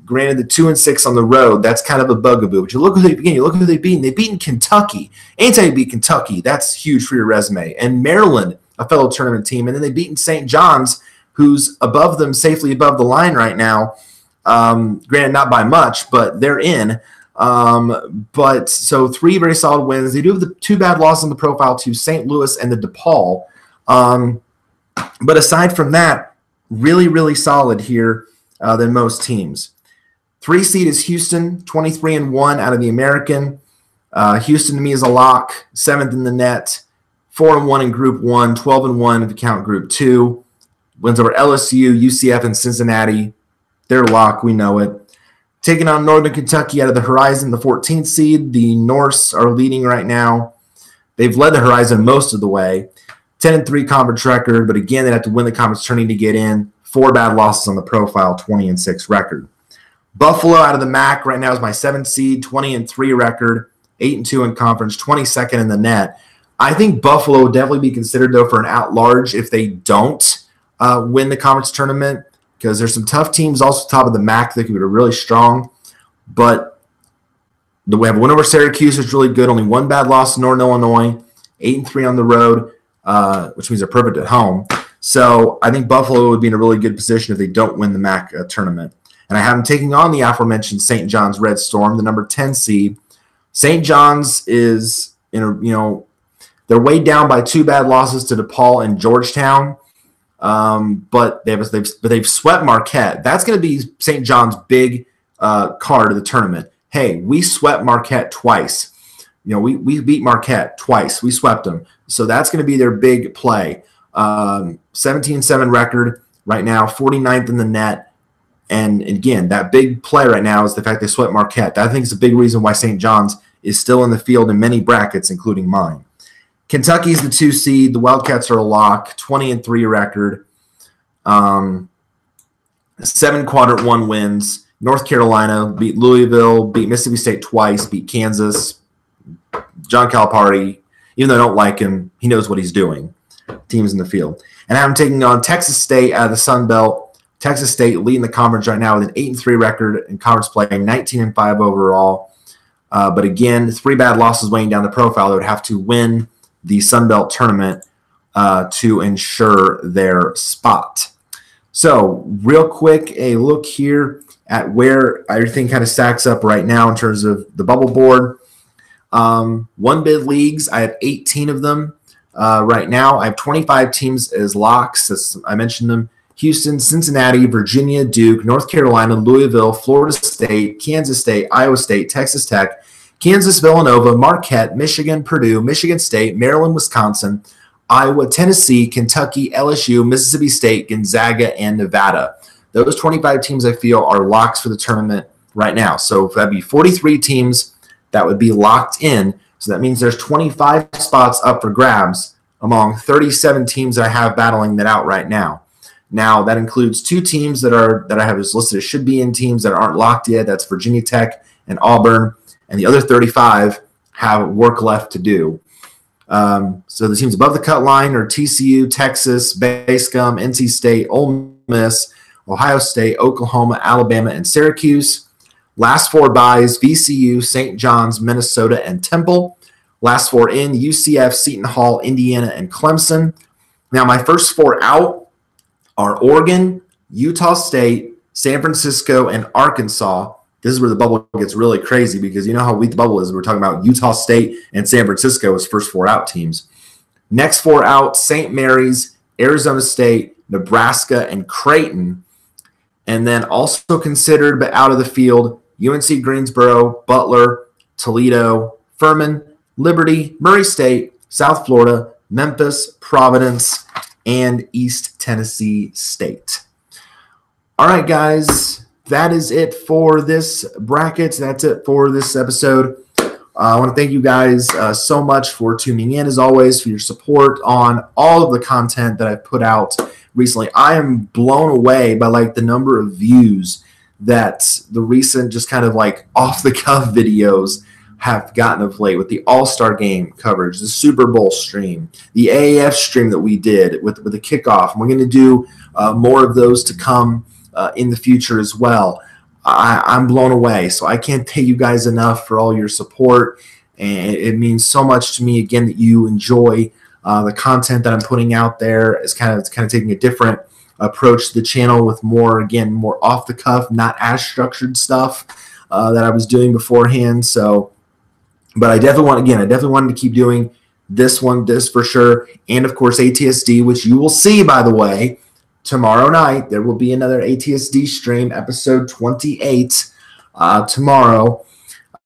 [SPEAKER 2] Granted, the 2-6 on the road, that's kind of a bugaboo. But you look who they've beaten. They've beaten Kentucky. Anytime you beat Kentucky, that's huge for your resume. And Maryland, a fellow tournament team, and then they've beaten St. John's, who's above them, safely above the line right now. Granted, not by much, but they're in. But so 3 very solid wins. They do have the 2 bad losses on the profile to St. Louis and the DePaul. But aside from that, really, really solid here than most teams. 3 seed is Houston, 23-1 out of the American. Houston to me is a lock, 7th in the net, 4-1 in Group 1, 12-1 if you count Group 2. Wins over LSU, UCF, and Cincinnati. They're a lock, we know it. Taking on Northern Kentucky out of the Horizon, the 14th seed. The Norse are leading right now. They've led the Horizon most of the way. 10-3 conference record, but again, they'd have to win the conference tourney to get in. 4 bad losses on the profile, 20-6 record. Buffalo out of the MAC right now is my 7th seed, 20-3 record, 8-2 in conference, 22nd in the net. I think Buffalo would definitely be considered, though, for an at-large if they don't win the conference tournament, because there's some tough teams also top of the MAC that could be really strong. But we have a win over Syracuse, which is really good. Only 1 bad loss to Northern Illinois, 8-3 on the road, which means they're perfect at home. So I think Buffalo would be in a really good position if they don't win the MAC tournament. And I have them taking on the aforementioned St. John's Red Storm, the number 10 seed. St. John's is they're weighed down by 2 bad losses to DePaul and Georgetown. But they've swept Marquette. That's going to be St. John's big card of the tournament. Hey, we swept Marquette twice. We beat Marquette twice. We swept them. So that's going to be their big play. 17-7 record right now, 49th in the net. And again, that big play right now is the fact they swept Marquette. That, I think, is a big reason why St. John's is still in the field in many brackets, including mine. Kentucky's the 2 seed. The Wildcats are a lock, 20-3 record. 7 quadrant 1 wins. North Carolina beat Louisville, beat Mississippi State twice, beat Kansas. John Calipari, even though I don't like him, he knows what he's doing. Teams in the field. And I'm taking on Texas State out of the Sun Belt. Texas State leading the conference right now with an 8-3 record in conference play, 19-5 overall. But again, 3 bad losses weighing down the profile. They would have to win the Sun Belt tournament to ensure their spot. So real quick, a look here at where everything kind of stacks up right now in terms of the bubble board. One bid leagues, I have 18 of them right now. I have 25 teams as locks, as I mentioned them. Houston, Cincinnati, Virginia, Duke, North Carolina, Louisville, Florida State, Kansas State, Iowa State, Texas Tech, Kansas, Villanova, Marquette, Michigan, Purdue, Michigan State, Maryland, Wisconsin, Iowa, Tennessee, Kentucky, LSU, Mississippi State, Gonzaga, and Nevada. Those 25 teams I feel are locks for the tournament right now. So that'd be 43 teams that would be locked in. So that means there's 25 spots up for grabs among 37 teams that I have battling that out right now. Now that includes 2 teams that I have as listed as should be in teams that aren't locked yet. That's Virginia Tech and Auburn, and the other 35 have work left to do. So the teams above the cut line are TCU, Texas, Basecom, NC State, Ole Miss, Ohio State, Oklahoma, Alabama, and Syracuse. Last 4 byes, VCU, St. John's, Minnesota, and Temple. Last 4 in, UCF, Seton Hall, Indiana, and Clemson. Now my first 4 out are Oregon, Utah State, San Francisco, and Arkansas. This is where the bubble gets really crazy because you know how weak the bubble is. We're talking about Utah State and San Francisco as first 4 out teams. Next 4 out, St. Mary's, Arizona State, Nebraska, and Creighton. And then also considered but out of the field, UNC Greensboro, Butler, Toledo, Furman, Liberty, Murray State, South Florida, Memphis, Providence, and East Tennessee State. All right, guys, that is it for this bracket. That's it for this episode. I want to thank you guys so much for tuning in, as always, for your support on all of the content that I've put out recently. I am blown away by like the number of views that the recent just kind of like off-the-cuff videos have gotten of late, with the All-Star Game coverage, the Super Bowl stream, the AAF stream that we did with the kickoff. And we're going to do more of those to come in the future as well. I'm blown away. So I can't thank you guys enough for all your support. And it means so much to me, again, that you enjoy the content that I'm putting out there. It's kind of taking a different approach to the channel with more off the cuff, not as structured stuff that I was doing beforehand. So, but I definitely wanted to keep doing this for sure. And of course, ATSD, which you will see, by the way, tomorrow night. There will be another ATSD stream, episode 28 tomorrow.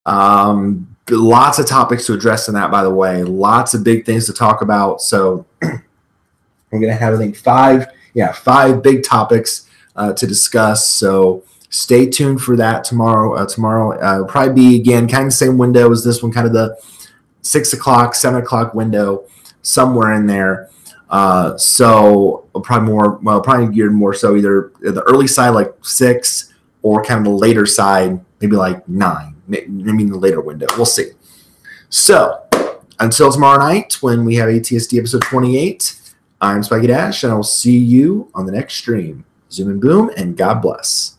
[SPEAKER 2] Lots of topics to address in that, by the way. Lots of big things to talk about. So we're going to have, I think, 5 big topics to discuss. So stay tuned for that tomorrow. Tomorrow will probably be, again, kind of the same window as this one, kind of the 6 o'clock, 7 o'clock window, somewhere in there. So probably geared more so either the early side, like 6, or kind of the later side, maybe like 9, maybe in the later window. We'll see. So until tomorrow night when we have ATSD episode 28, I'm Spiky Dash, and I will see you on the next stream. Zoom and boom, and God bless.